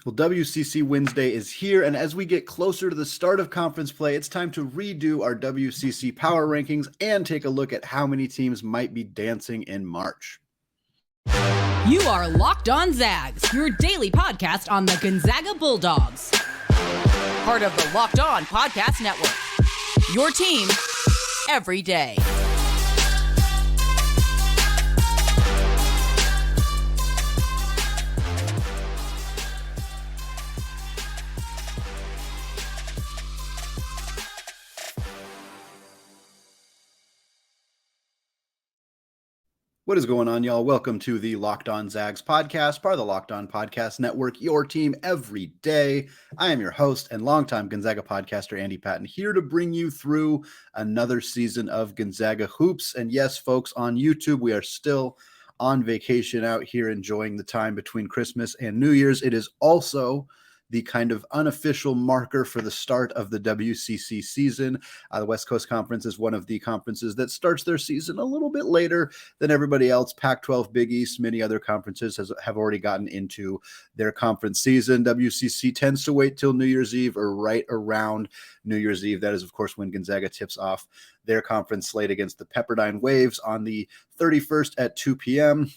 Well, WCC Wednesday is here, and as we get closer to the start of conference play, it's time to redo our WCC power rankings and take a look at how many teams might be dancing in March. You are Locked On Zags, your daily podcast on the Gonzaga Bulldogs. Part of the Locked On Podcast Network, your team every day. What is going on, y'all? Welcome to the Locked On Zags podcast, part of the Locked On Podcast Network, your team every day. I am your host and longtime Gonzaga podcaster, Andy Patton, here to bring you through another season of Gonzaga Hoops. And yes, folks, on YouTube, we are still on vacation out here enjoying the time between Christmas and New Year's. It is also the kind of unofficial marker for the start of the WCC season. The West Coast Conference is one of the conferences that starts their season a little bit later than everybody else. Pac-12, Big East, many other conferences have already gotten into their conference season. WCC tends to wait till New Year's Eve or right around New Year's Eve. That is, of course, when Gonzaga tips off their conference slate against the Pepperdine Waves on the 31st at 2 p.m.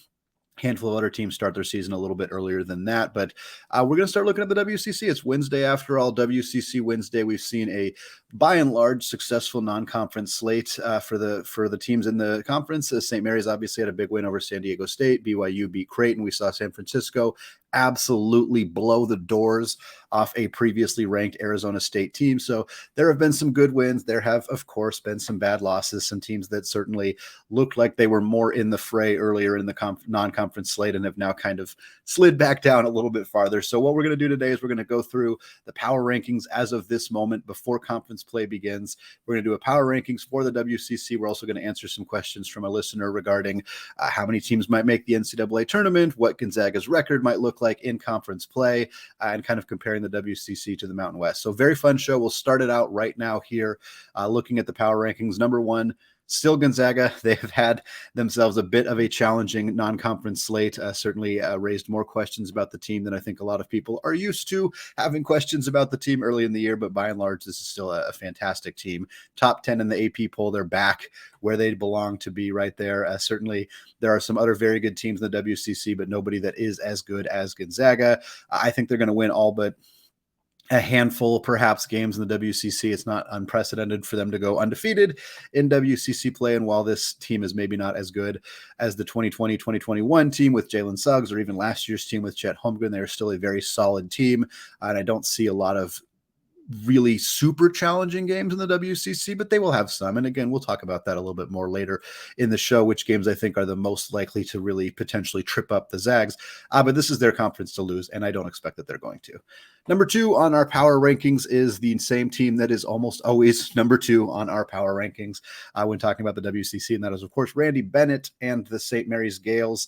Handful of other teams start their season a little bit earlier than that, but we're going to start looking at the WCC. It's Wednesday after all. WCC Wednesday. We've seen a by and large successful non-conference slate for the teams in the conference. St. Mary's obviously had a big win over San Diego State. BYU beat Creighton. We saw San Francisco absolutely blow the doors off a previously ranked Arizona State team. So there have been some good wins. There have, of course, been some bad losses, some teams that certainly looked like they were more in the fray earlier in the non-conference slate and have now kind of slid back down a little bit farther. So what we're going to do today is we're going to go through the power rankings as of this moment before conference play begins. We're going to do a power rankings for the WCC. We're also going to answer some questions from a listener regarding how many teams might make the NCAA tournament, what Gonzaga's record might look like in conference play, and kind of comparing the WCC to the Mountain West. So very fun show. We'll start it out right now here, looking at the power rankings. Number one, still Gonzaga. They have had themselves a bit of a challenging non-conference slate, certainly raised more questions about the team than I think a lot of people are used to having questions about the team early in the year, but by and large, this is still a fantastic team. Top 10 in the AP poll. They're back where they belong to be right there. Certainly, there are some other very good teams in the WCC, but nobody that is as good as Gonzaga. I think they're going to win all but a handful, perhaps, games in the WCC. It's not unprecedented for them to go undefeated in WCC play. And while this team is maybe not as good as the 2020-2021 team with Jalen Suggs or even last year's team with Chet Holmgren, they're still a very solid team. And I don't see a lot of really super challenging games in the WCC, but they will have some. And again, we'll talk about that a little bit more later in the show, which games I think are the most likely to really potentially trip up the Zags. But this is their conference to lose, and I don't expect that they're going to. Number two on our power rankings is the same team that is almost always number two on our power rankings when talking about the WCC, and that is, of course, Randy Bennett and the St. Mary's Gales.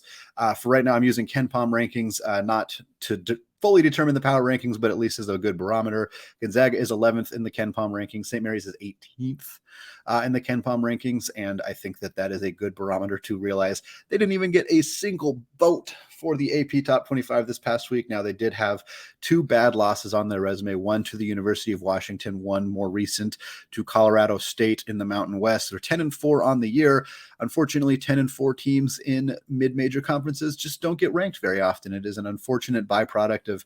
For right now, I'm using KenPom rankings, not to fully determine the power rankings, but at least as a good barometer. Gonzaga is 11th in the KenPom rankings. St. Mary's is 18th in the KenPom rankings, and I think that is a good barometer to realize they didn't even get a single vote for the AP Top 25 this past week. Now, they did have two bad losses on their resume, one to the University of Washington, one more recent to Colorado State in the Mountain West. They're 10-4 on the year. Unfortunately, 10-4 teams in mid-major conferences just don't get ranked very often. It is an unfortunate byproduct of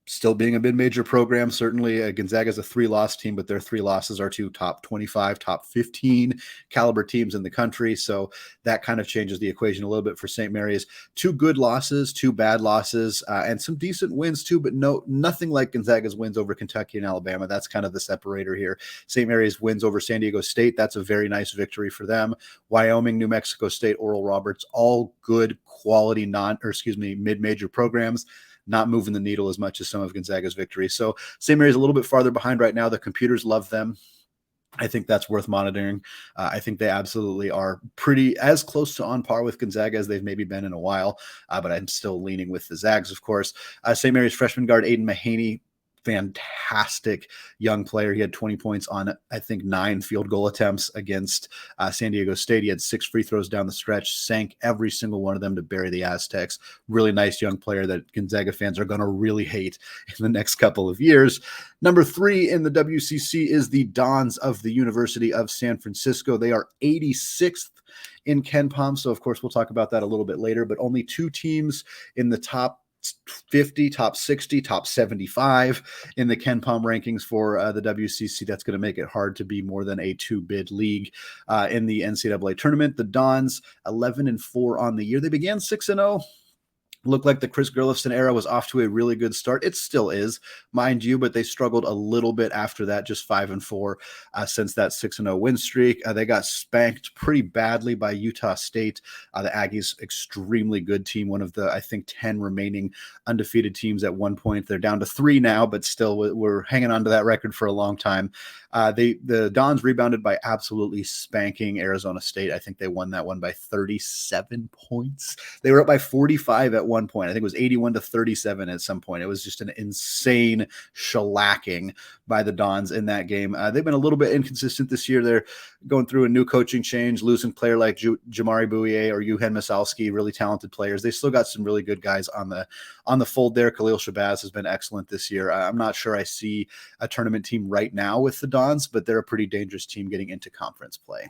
still being a mid-major program. Certainly, Gonzaga is a 3-loss team, but their 3 losses are to top 25, top 15 caliber teams in the country. So that kind of changes the equation a little bit for St. Mary's. 2 good losses, 2 bad losses, and some decent wins too, but nothing like Gonzaga's wins over Kentucky and Alabama. That's kind of the separator here. St. Mary's wins over San Diego State. That's a very nice victory for them. Wyoming, New Mexico State, Oral Roberts, all good quality mid-major programs. Not moving the needle as much as some of Gonzaga's victories. So St. Mary's a little bit farther behind right now. The computers love them. I think that's worth monitoring. I think they absolutely are pretty as close to on par with Gonzaga as they've maybe been in a while, but I'm still leaning with the Zags, of course. St. Mary's freshman guard Aiden Mahaney fantastic young player. He had 20 points on, I think, 9 field goal attempts against San Diego State. He had 6 free throws down the stretch, sank every single one of them to bury the Aztecs. Really nice young player that Gonzaga fans are going to really hate in the next couple of years. Number 3 in the WCC is the Dons of the University of San Francisco. They are 86th in KenPom. So, of course, we'll talk about that a little bit later, but only 2 teams in the top 50, top 60, top 75 in the KenPom rankings for the WCC. That's going to make it hard to be more than a 2-bid league in the NCAA tournament. The Dons 11-4 on the year. They began 6-0. Looked like the Chris Gerlofson era was off to a really good start. It still is, mind you, but they struggled a little bit after that, just 5-4 since that 6-0 win streak. They got spanked pretty badly by Utah State. The Aggies, extremely good team, one of the, I think, 10 remaining undefeated teams at one point. They're down to 3 now, but still we're hanging on to that record for a long time. The Dons rebounded by absolutely spanking Arizona State. I think they won that one by 37 points. They were up by 45 at one point. I think it was 81-37 at some point. It was just an insane shellacking by the Dons in that game. They've been a little bit inconsistent this year. They're going through a new coaching change, losing player like Jamari Bouye or Eugen Misalski, really talented players. They still got some really good guys on the fold there. Khalil Shabazz has been excellent this year. I'm not sure I see a tournament team right now with the Dons, but they're a pretty dangerous team getting into conference play.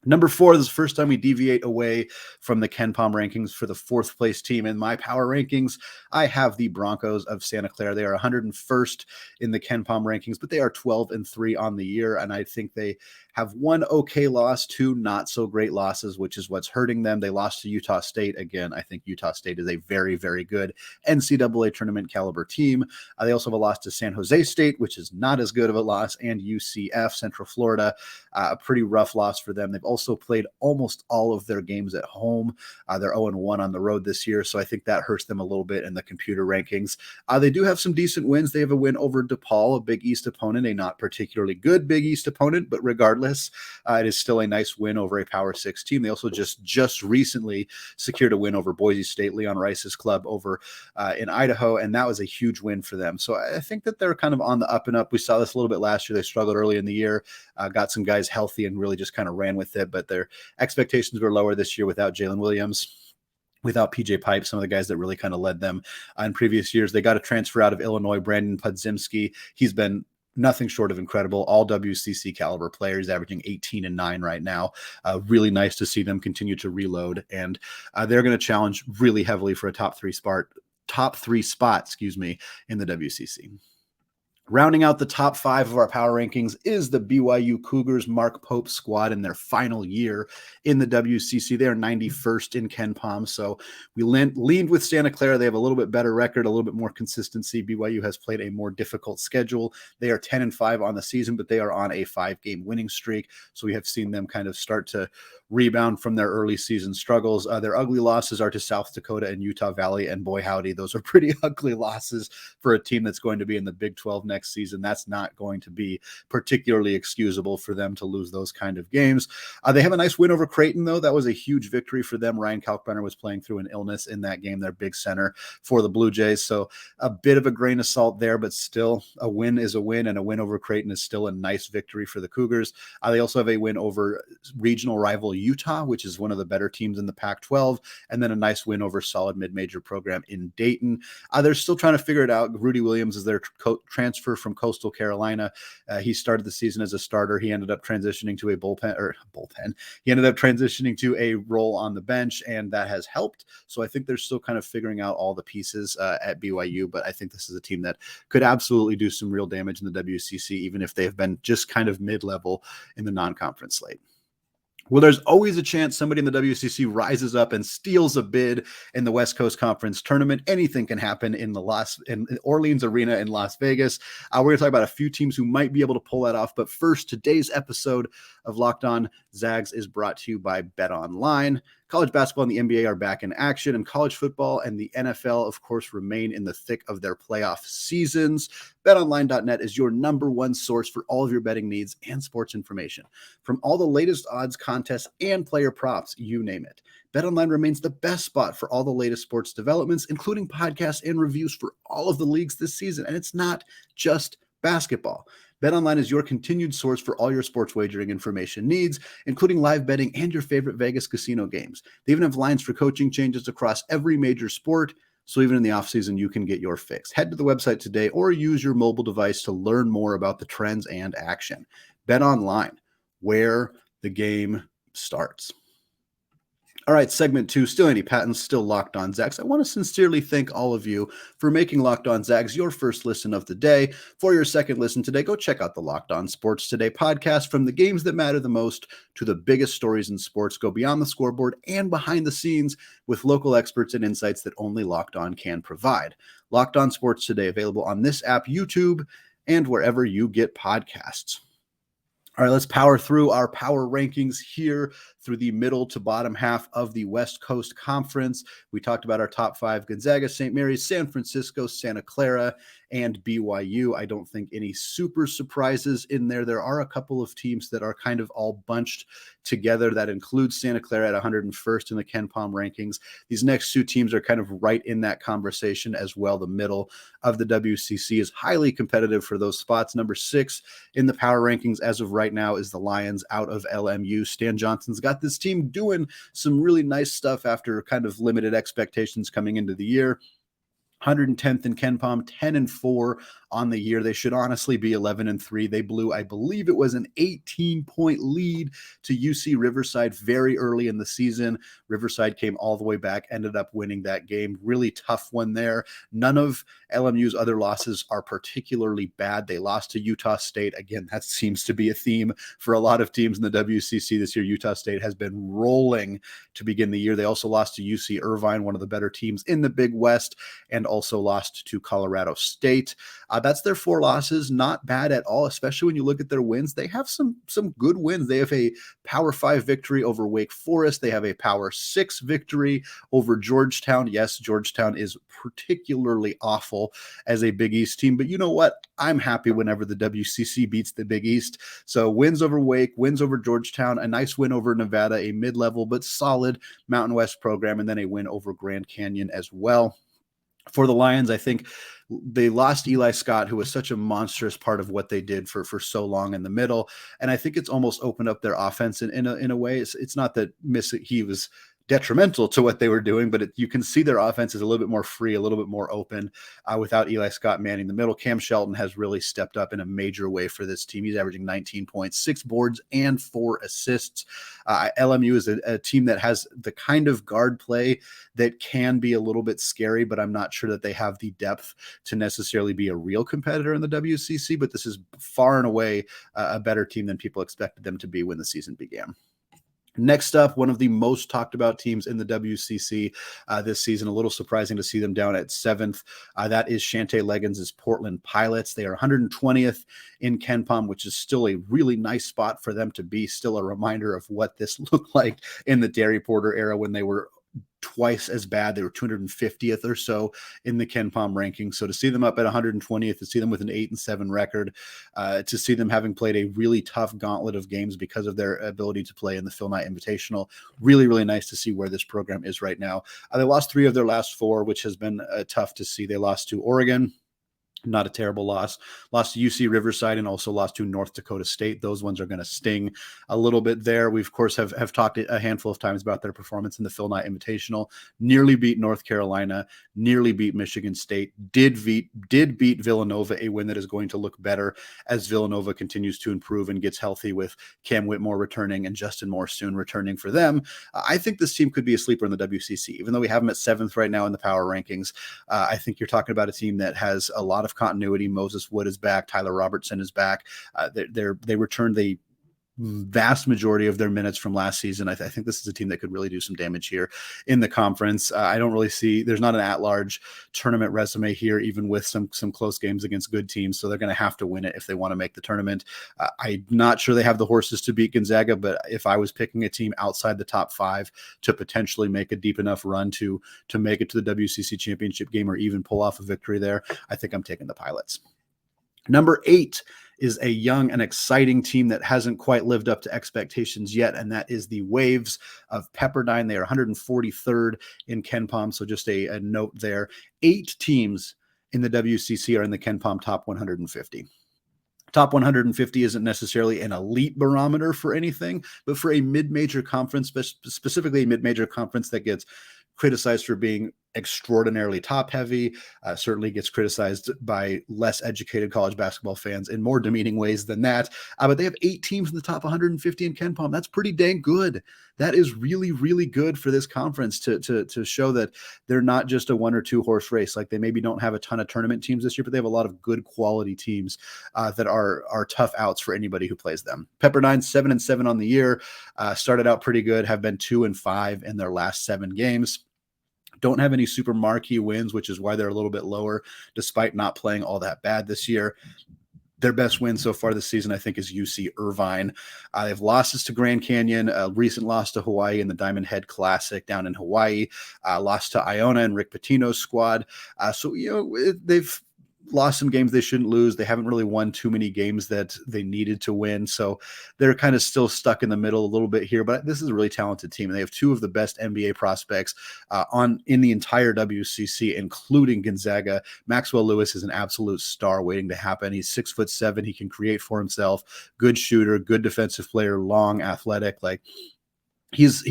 Number 4, this is the first time we deviate away from the KenPom rankings for the 4th place team. In my power rankings, I have the Broncos of Santa Clara. They are 101st in the KenPom rankings, but they are 12-3 on the year, and I think they have 1 okay loss, 2 not so great losses, which is what's hurting them. They lost to Utah State. Again, I think Utah State is a very, very good NCAA tournament caliber team. They also have a loss to San Jose State, which is not as good of a loss, and UCF, Central Florida, a pretty rough loss for them. They've also played almost all of their games at home. They're 0-1 on the road this year, so I think that hurts them a little bit in the computer rankings. They do have some decent wins. They have a win over DePaul, a Big East opponent, a not particularly good Big East opponent, but regardless, it is still a nice win over a Power 6 team. They also just recently secured a win over Boise State, Leon Rice's club over in Idaho, and that was a huge win for them. So I think that they're kind of on the up and up. We saw this a little bit last year. They struggled early in the year, got some guys healthy and really just kind of ran with it, but their expectations were lower this year without Jalen Williams, without PJ Pipe, some of the guys that really kind of led them in previous years. They got a transfer out of Illinois, Brandon Podziemski. He's been nothing short of incredible, all WCC caliber players, averaging 18-9 right now. Really nice to see them continue to reload, and they're going to challenge really heavily for a top three spot, in the WCC. Rounding out the top 5 of our power rankings is the BYU Cougars Mark Pope squad in their final year in the WCC. They are 91st in KenPom, so we leaned with Santa Clara. They have a little bit better record, a little bit more consistency. BYU has played a more difficult schedule. They are 10-5 on the season, but they are on a 5-game winning streak, so we have seen them kind of start to rebound from their early season struggles. Their ugly losses are to South Dakota and Utah Valley, and boy howdy, those are pretty ugly losses for a team that's going to be in the Big 12 next season. That's not going to be particularly excusable for them to lose those kind of games. They have a nice win over Creighton, though. That was a huge victory for them. Ryan Kalkbrenner was playing through an illness in that game, their big center for the Blue Jays. So a bit of a grain of salt there, but still a win is a win, and a win over Creighton is still a nice victory for the Cougars. They also have a win over regional rival Utah, which is one of the better teams in the Pac-12, and then a nice win over solid mid-major program in Dayton. They're still trying to figure it out. Rudy Williams is their transfer from Coastal Carolina. He started the season as a starter. He ended up transitioning to a bullpen. He ended up transitioning to a role on the bench, and that has helped. So I think they're still kind of figuring out all the pieces at BYU, but I think this is a team that could absolutely do some real damage in the WCC, even if they've been just kind of mid-level in the non-conference slate. Well, there's always a chance somebody in the WCC rises up and steals a bid in the West Coast Conference tournament. Anything can happen in the Orleans Arena in Las Vegas. We're going to talk about a few teams who might be able to pull that off. But first, today's episode of Locked On Zags is brought to you by BetOnline. College basketball and the NBA are back in action, and college football and the NFL, of course, remain in the thick of their playoff seasons. BetOnline.net is your number one source for all of your betting needs and sports information. From all the latest odds, contests, and player props, you name it. BetOnline remains the best spot for all the latest sports developments, including podcasts and reviews for all of the leagues this season. And it's not just basketball. BetOnline is your continued source for all your sports wagering information needs, including live betting and your favorite Vegas casino games. They even have lines for coaching changes across every major sport, so even in the offseason, you can get your fix. Head to the website today or use your mobile device to learn more about the trends and action. BetOnline, where the game starts. All right, segment 2, still Andy Patton, still Locked On Zags. I want to sincerely thank all of you for making Locked On Zags your first listen of the day. For your second listen today, go check out the Locked On Sports Today podcast. From the games that matter the most to the biggest stories in sports, go beyond the scoreboard and behind the scenes with local experts and insights that only Locked On can provide. Locked On Sports Today, available on this app, YouTube, and wherever you get podcasts. All right, let's power through our power rankings here through the middle to bottom half of the West Coast Conference. We talked about our top 5: Gonzaga, Saint Mary, San Francisco, Santa Clara, and BYU. I don't think any super surprises in there. There are a couple of teams that are kind of all bunched together. That includes Santa Clara at 101st in the KenPom rankings. These next 2 teams are kind of right in that conversation as well. The middle of the WCC is highly competitive for those spots. Number 6 in the power rankings as of right now is the Lions out of LMU. Stan Johnson's got this team doing some really nice stuff after kind of limited expectations coming into the year. 110th in KenPom, 10-4 on the year. They should honestly be 11-3. They blew, I believe it was an 18-point lead to UC Riverside very early in the season. Riverside came all the way back, ended up winning that game. Really tough one there. None of LMU's other losses are particularly bad. They lost to Utah State. Again, that seems to be a theme for a lot of teams in the WCC this year. Utah State has been rolling to begin the year. They also lost to UC Irvine, one of the better teams in the Big West, and also lost to Colorado State. That's their 4 losses. Not bad at all, especially when you look at their wins. They have some good wins. They have a Power 5 victory over Wake Forest. They have a Power 6 victory over Georgetown. Yes, Georgetown is particularly awful as a Big East team, but you know what? I'm happy whenever the WCC beats the Big East. So wins over Wake, wins over Georgetown, a nice win over Nevada, a mid-level but solid Mountain West program, and then a win over Grand Canyon as well. For the Lions, I think they lost Eli Scott, who was such a monstrous part of what they did for so long in the middle. And I think it's almost opened up their offense in a way. It's not that he was detrimental to what they were doing, but you can see their offense is a little bit more free, a little bit more open without Eli Scott manning the middle. Cam Shelton has really stepped up in a major way for this team. He's averaging 19 points, 6 boards, and 4 assists. LMU is a team that has the kind of guard play that can be a little bit scary, but I'm not sure that they have the depth to necessarily be a real competitor in the WCC, but this is far and away a better team than people expected them to be when the season began. Next up, one of the most talked about teams in the WCC this season. A little surprising to see them down at 7th. That is Shante Leggins' Portland Pilots. They are 120th in KenPom, which is still a really nice spot for them to be. Still a reminder of what this looked like in the Terry Porter era when they were twice as bad. They were 250th or so in the KenPom ranking. So to see them up at 120th, to see them with an 8-7 record, to see them having played a really tough gauntlet of games because of their ability to play in the Phil Knight Invitational, really, really nice to see where this program is right now. They lost 3 of their last 4, which has been tough to see. They lost to Oregon. Not a terrible loss. Lost to UC Riverside and also lost to North Dakota State. Those ones are going to sting a little bit there. We, of course, have talked a handful of times about their performance in the Phil Knight Invitational. Nearly beat North Carolina, nearly beat Michigan State, did beat Villanova, a win that is going to look better as Villanova continues to improve and gets healthy with Cam Whitmore returning and Justin Moore soon returning for them. I think this team could be a sleeper in the WCC. Even though we have them at 7th right now in the power rankings, I think you're talking about a team that has a lot of continuity. Moses Wood is back. Tyler Robertson is back. They returned the vast majority of their minutes from last season. I think this is a team that could really do some damage here in the conference. I don't really see, there's not an at-large tournament resume here, even with some close games against good teams. So they're going to have to win it if they want to make the tournament. I'm not sure they have the horses to beat Gonzaga, but if I was picking a team outside the top 5 to potentially make a deep enough run to make it to the WCC championship game or even pull off a victory there, I think I'm taking the Pilots. Number 8 is a young and exciting team that hasn't quite lived up to expectations yet, and that is the Waves of Pepperdine. They are 143rd in KenPom, so just a note there. 8 teams in the WCC are in the KenPom top 150. Top 150 isn't necessarily an elite barometer for anything, but for a mid-major conference, specifically a mid-major conference that gets criticized for being extraordinarily top heavy, certainly gets criticized by less educated college basketball fans in more demeaning ways than that. But they have 8 teams in the top 150 in KenPom. That's pretty dang good. That is really, really good for this conference to show that they're not just a 1 or 2 horse race. Like, they maybe don't have a ton of tournament teams this year, but they have a lot of good quality teams that are tough outs for anybody who plays them. Pepperdine 7-7 on the year, started out pretty good, have been 2-5 in their last 7 games. Don't have any super marquee wins, which is why they're a little bit lower, despite not playing all that bad this year. Their best win so far this season, I think, is UC Irvine. They have losses to Grand Canyon, a recent loss to Hawaii in the Diamond Head Classic down in Hawaii, lost to Iona and Rick Pitino's squad. So, they've lost some games they shouldn't lose. They haven't really won too many games that they needed to win. So they're kind of still stuck in the middle a little bit here, but this is a really talented team. And they have 2 of the best NBA prospects in the entire WCC, including Gonzaga. Maxwell Lewis is an absolute star waiting to happen. He's 6'7". He can create for himself. Good shooter, good defensive player, long, athletic. Like, he's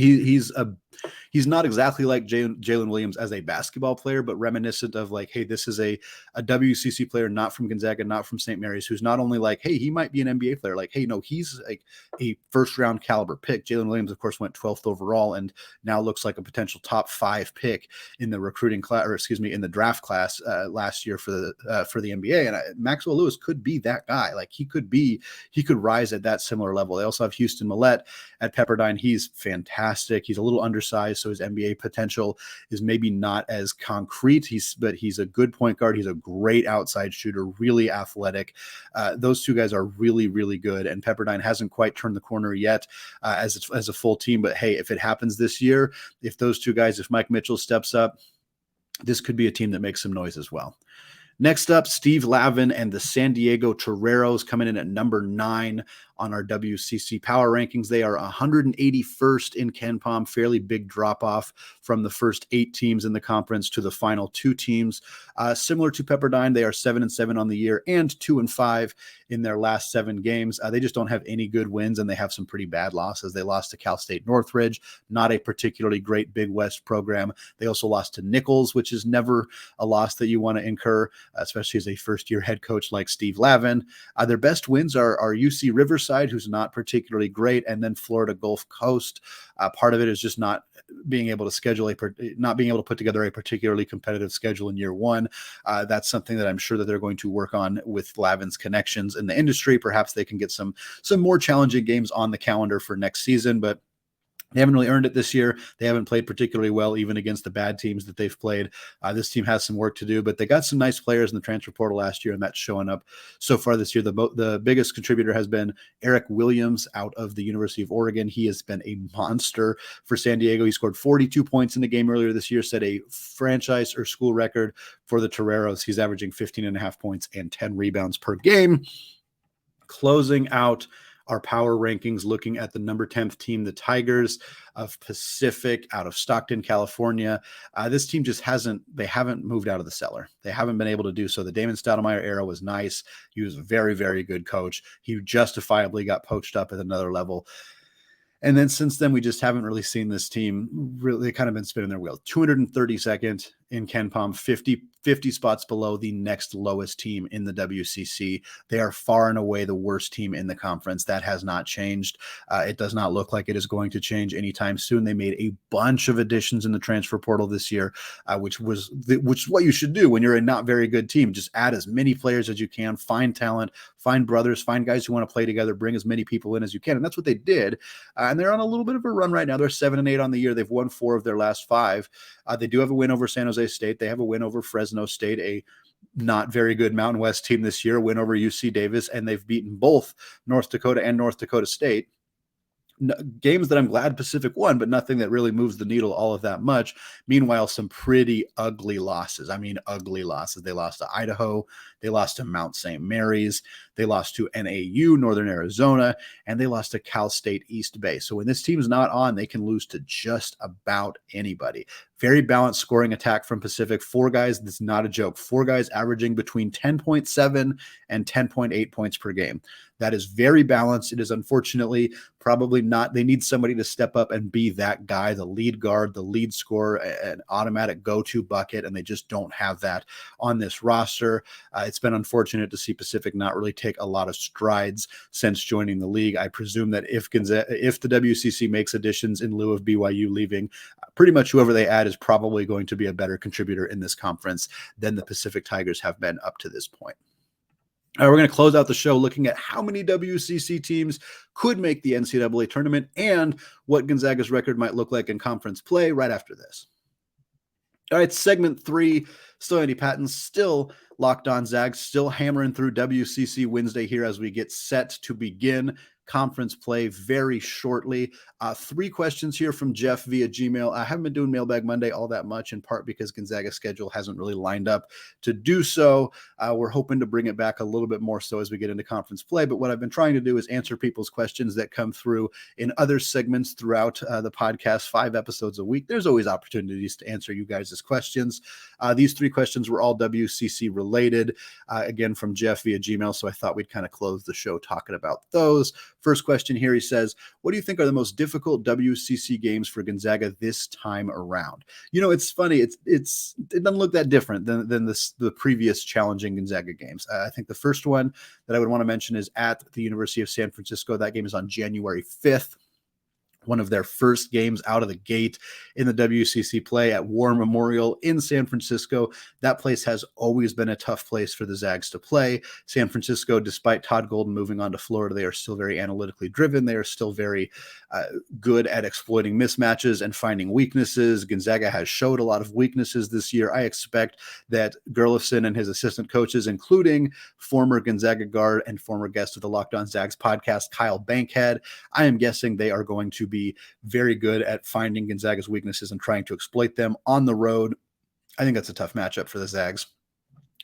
not exactly like Jalen Williams as a basketball player, but reminiscent of like, hey, this is a WCC player, not from Gonzaga, not from Saint Mary's, who's not only like, hey, he might be an NBA player. Like, hey, no, he's like a first round caliber pick. Jalen Williams, of course, went 12th overall and now looks like a potential top 5 pick in the recruiting class, or excuse me, in the draft class last year for the NBA. And Maxwell Lewis could be that guy. Like, he could rise at that similar level. They also have Houston Millett at Pepperdine. He's fantastic. He's a little undersized, so his NBA potential is maybe not as concrete. But he's a good point guard. He's a great outside shooter, really athletic. Those 2 guys are really, really good. And Pepperdine hasn't quite turned the corner yet as a full team. But hey, if it happens this year, if those 2 guys, if Mike Mitchell steps up, this could be a team that makes some noise as well. Next up, Steve Lavin and the San Diego Toreros coming in at number 9 on our WCC power rankings. They are 181st in KenPom, fairly big drop off from the first 8 teams in the conference to the final 2 teams. Similar to Pepperdine, they are 7-7 on the year and 2-5 in their last 7 games. They just don't have any good wins, and they have some pretty bad losses. They lost to Cal State Northridge, not a particularly great Big West program. They also lost to Nichols, which is never a loss that you want to incur, especially as a first-year head coach like Steve Lavin. Their best wins are UC Riverside, who's not particularly great, and then Florida Gulf Coast. Part of it is just not being able to put together a particularly competitive schedule in year 1. That's something that I'm sure that they're going to work on with Lavin's connections in the industry. Perhaps they can get some more challenging games on the calendar for next season, but they haven't really earned it this year. They haven't played particularly well, even against the bad teams that they've played. This team has some work to do, but they got some nice players in the transfer portal last year, and that's showing up so far this year. The biggest contributor has been Eric Williams out of the University of Oregon. He has been a monster for San Diego. He scored 42 points in the game earlier this year, set a franchise or school record for the Toreros. He's averaging 15.5 points and 10 rebounds per game. Closing out our power rankings, looking at the number 10th team, the Tigers of Pacific out of Stockton, California. This team just haven't moved out of the cellar. They haven't been able to do so. The Damon Stoudemire era was nice. He was a very, very good coach. He justifiably got poached up at another level. And then since then, we just haven't really seen this team really kind of been spinning their wheels. 232nd in KenPom, 50 spots below the next lowest team in the WCC. They are far and away the worst team in the conference. That has not changed. It does not look like it is going to change anytime soon. They made a bunch of additions in the transfer portal this year, which is what you should do when you're a not very good team. Just add as many players as you can, find talent, find brothers, find guys who want to play together, bring as many people in as you can. And that's what they did. And they're on a little bit of a run right now. They're 7-8 on the year. They've won 4 of their last 5. They do have a win over San Jose State. They have a win over Fresno State, a not very good Mountain West team this year, a win over UC Davis, and they've beaten both North Dakota and North Dakota State. Games that I'm glad Pacific won, but nothing that really moves the needle all of that much. Meanwhile, some pretty ugly losses. I mean, ugly losses. They lost to Idaho. They lost to Mount St. Mary's. They lost to NAU, Northern Arizona, and they lost to Cal State East Bay. So when this team's not on, they can lose to just about anybody. Very balanced scoring attack from Pacific. 4 guys, that's not a joke. 4 guys averaging between 10.7 and 10.8 points per game. That is very balanced. It is unfortunately probably not. They need somebody to step up and be that guy, the lead guard, the lead scorer, an automatic go-to bucket, and they just don't have that on this roster. It's been unfortunate to see Pacific not really take a lot of strides since joining the league. I presume that if the WCC makes additions in lieu of BYU leaving, pretty much whoever they add is probably going to be a better contributor in this conference than the Pacific Tigers have been up to this point. All right, we're going to close out the show looking at how many WCC teams could make the NCAA tournament and what Gonzaga's record might look like in conference play right after this. All right, segment 3, still Andy Patton, still Locked On Zags, still hammering through WCC Wednesday here as we get set to begin conference play very shortly. 3 questions here from Jeff via Gmail. I haven't been doing Mailbag Monday all that much, in part because Gonzaga's schedule hasn't really lined up to do so. We're hoping to bring it back a little bit more so as we get into conference play. But what I've been trying to do is answer people's questions that come through in other segments throughout the podcast, 5 episodes a week. There's always opportunities to answer you guys' questions. These 3 questions were all WCC related, again, from Jeff via Gmail. So I thought we'd kind of close the show talking about those. First question here, he says, what do you think are the most difficult WCC games for Gonzaga this time around? You know, it's funny. It doesn't look that different than the previous challenging Gonzaga games. I think the first one that I would want to mention is at the University of San Francisco. That game is on January 5th. One of their first games out of the gate in the WCC play at War Memorial in San Francisco. That place has always been a tough place for the Zags to play. San Francisco, despite Todd Golden moving on to Florida, they are still very analytically driven. They are still very good at exploiting mismatches and finding weaknesses. Gonzaga has showed a lot of weaknesses this year. I expect that Gerlofson and his assistant coaches, including former Gonzaga guard and former guest of the Locked On Zags podcast, Kyle Bankhead, I am guessing they are going to be very good at finding Gonzaga's weaknesses and trying to exploit them on the road. I think that's a tough matchup for the Zags.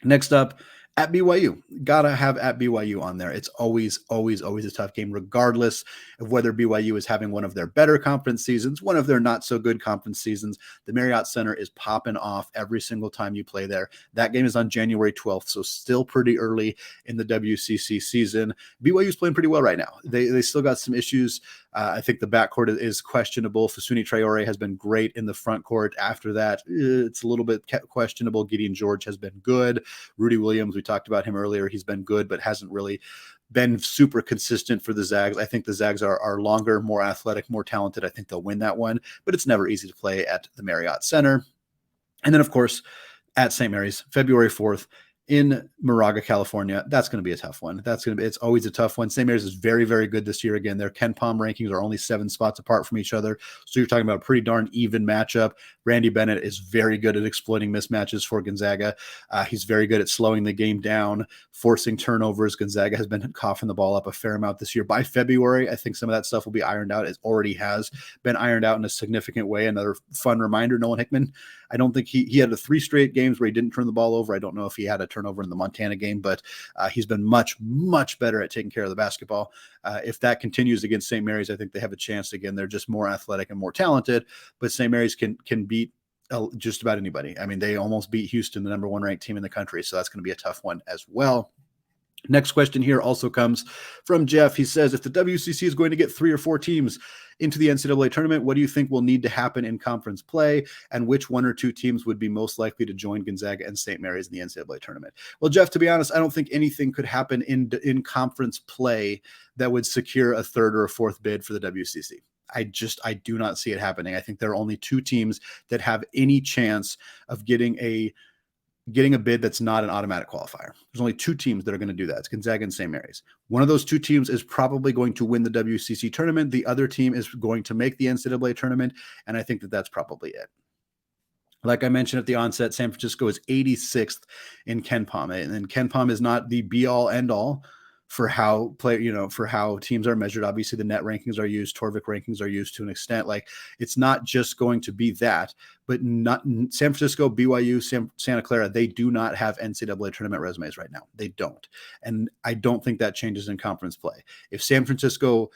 Next up, at BYU. Gotta have at BYU on there. It's always a tough game, regardless of whether BYU is having one of their better conference seasons, one of their not so good conference seasons. The Marriott Center is popping off every single time you play there. That game is on January 12th, so still pretty early in the WCC season. BYU is playing pretty well right now. They still got some issues. I think the backcourt is questionable. Fasuni Traore has been great in the front court. After that, it's a little bit questionable. Gideon George has been good. Rudy Williams, we talked about him earlier. He's been good, but hasn't really been super consistent for the Zags. I think the Zags are longer, more athletic, more talented. I think they'll win that one, but it's never easy to play at the Marriott Center. And then, of course, at St. Mary's, February 4th, in Moraga, California. That's going to be a tough one. It's always a tough one. St. Mary's is very, very good this year. Again, their KenPom rankings are only 7 spots apart from each other. So you're talking about a pretty darn even matchup. Randy Bennett is very good at exploiting mismatches for Gonzaga. He's very good at slowing the game down, forcing turnovers. Gonzaga has been coughing the ball up a fair amount this year. By February, I think some of that stuff will be ironed out. It already has been ironed out in a significant way. Another fun reminder, Nolan Hickman, I don't think he had 3 straight games where he didn't turn the ball over. I don't know if he had a turnover in the Montana game, but he's been much better at taking care of the basketball. If that continues against St. Mary's, I think they have a chance. Again, they're just more athletic and more talented, but St. Mary's can beat just about anybody. I mean, they almost beat Houston, the number 1 ranked team in the country. So that's going to be a tough one as well. Next question here also comes from Jeff. He says, if the WCC is going to get 3 or 4 teams into the NCAA tournament, what do you think will need to happen in conference play, and which 1 or 2 teams would be most likely to join Gonzaga and Saint Mary's in the NCAA tournament? Well, Jeff, to be honest, I don't think anything could happen in conference play that would secure a 3rd or a 4th bid for the WCC. I do not see it happening. I think there are only 2 teams that have any chance of getting a bid that's not an automatic qualifier. There's only 2 teams that are going to do that. It's Gonzaga and Saint Mary's. One of those 2 teams is probably going to win the WCC tournament. The other team is going to make the NCAA tournament, and I think that that's probably it. Like I mentioned at the onset, San Francisco is 86th in KenPom, and KenPom is not the be-all, end-all for how for how teams are measured. Obviously, the net rankings are used, Torvik rankings are used to an extent. Like, it's not just going to be that, but not San Francisco, BYU, Santa Clara. They do not have NCAA tournament resumes right now. They don't, and I don't think that changes in conference play. If San Francisco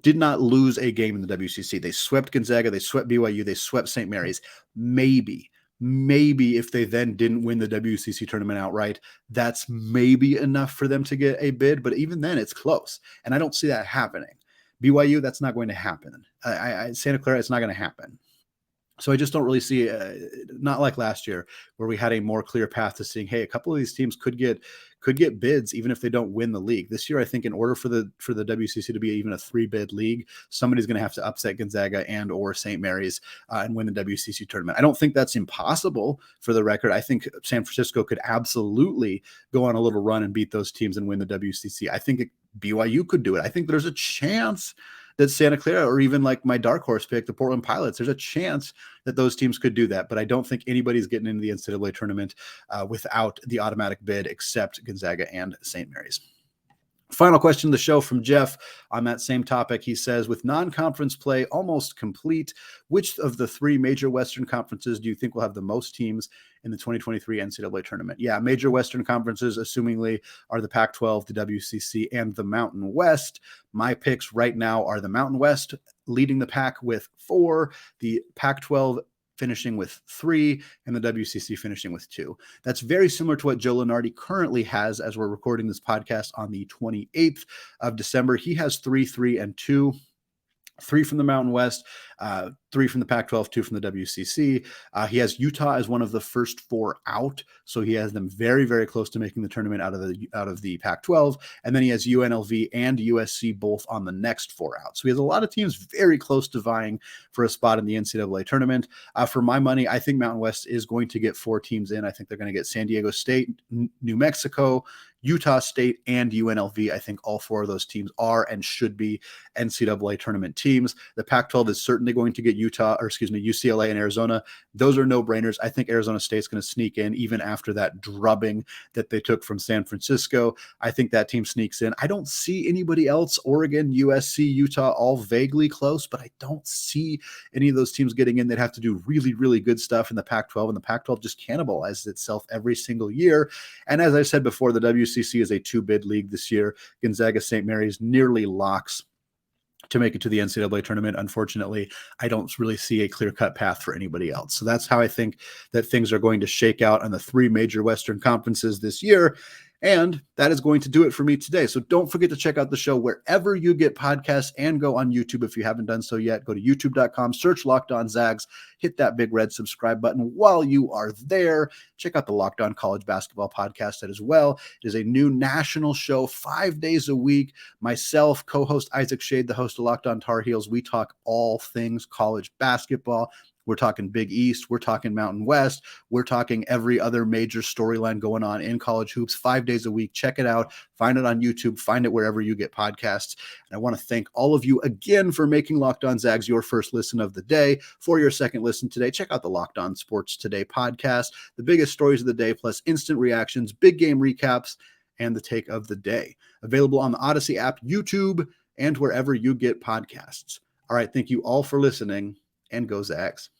did not lose a game in the WCC, they swept Gonzaga, they swept BYU, they swept St. Mary's, maybe if they then didn't win the WCC tournament outright, that's maybe enough for them to get a bid. But even then, it's close, and I don't see that happening. BYU, that's not going to happen. Santa Clara, it's not going to happen. So I just don't really see, not like last year where we had a more clear path to seeing, hey, a couple of these teams could get bids even if they don't win the league. This year, I think in order for the WCC to be even a 3-bid league, somebody's going to have to upset Gonzaga and or St. Mary's and win the WCC tournament. I don't think that's impossible, for the record. I think San Francisco could absolutely go on a little run and beat those teams and win the WCC. I think BYU could do it. I think there's a chance that Santa Clara, or even like my dark horse pick, the Portland Pilots, there's a chance that those teams could do that. But I don't think anybody's getting into the NCAA tournament without the automatic bid except Gonzaga and St. Mary's. Final question of the show from Jeff on that same topic. He says, with non-conference play almost complete, which of the 3 major Western conferences do you think will have the most teams in the 2023 NCAA tournament? Yeah, major Western conferences, assumingly, are the Pac-12, the WCC, and the Mountain West. My picks right now are the Mountain West leading the pack with 4, the Pac-12 finishing with 3, and the WCC finishing with 2. That's very similar to what Joe Lunardi currently has as we're recording this podcast on the 28th of December. He has 3, 3, and 2. 3 from the Mountain West, 3 from the Pac-12, 2 from the WCC. He has Utah as one of the first 4 out, so he has them very, very close to making the tournament out of the Pac-12. And then he has UNLV and USC both on the next 4 out. So he has a lot of teams very close to vying for a spot in the NCAA tournament. For my money, I think Mountain West is going to get 4 teams in. I think they're going to get San Diego State, New Mexico, Utah State, and UNLV. I think all 4 of those teams are and should be NCAA tournament teams. The Pac-12 is certainly going to get UCLA and Arizona. Those are no-brainers. I think Arizona State's going to sneak in even after that drubbing that they took from San Francisco. I think that team sneaks in. I don't see anybody else. Oregon, USC, Utah, all vaguely close, but I don't see any of those teams getting in. They'd have to do really, really good stuff in the Pac-12, and the Pac-12 just cannibalizes itself every single year. And as I said before, the WCC is a 2-bid league this year. Gonzaga Saint Mary's nearly locks to make it to the NCAA tournament. Unfortunately, I don't really see a clear-cut path for anybody else. So that's how I think that things are going to shake out on the 3 major Western conferences this year. And that is going to do it for me today. So don't forget to check out the show wherever you get podcasts, and go on YouTube if you haven't done so yet. Go to youtube.com, search Locked On Zags, hit that big red subscribe button. While you are there, check out the Locked On College Basketball podcast as well. It is a new national show 5 days a week. Myself, co-host Isaac Shade, the host of Locked On Tar Heels. We talk all things college basketball. We're talking Big East. We're talking Mountain West. We're talking every other major storyline going on in college hoops 5 days a week. Check it out. Find it on YouTube. Find it wherever you get podcasts. And I want to thank all of you again for making Locked On Zags your first listen of the day. For your second listen today, check out the Locked On Sports Today podcast. The biggest stories of the day, plus instant reactions, big game recaps, and the take of the day. Available on the Odyssey app, YouTube, and wherever you get podcasts. All right. Thank you all for listening, and go Zags.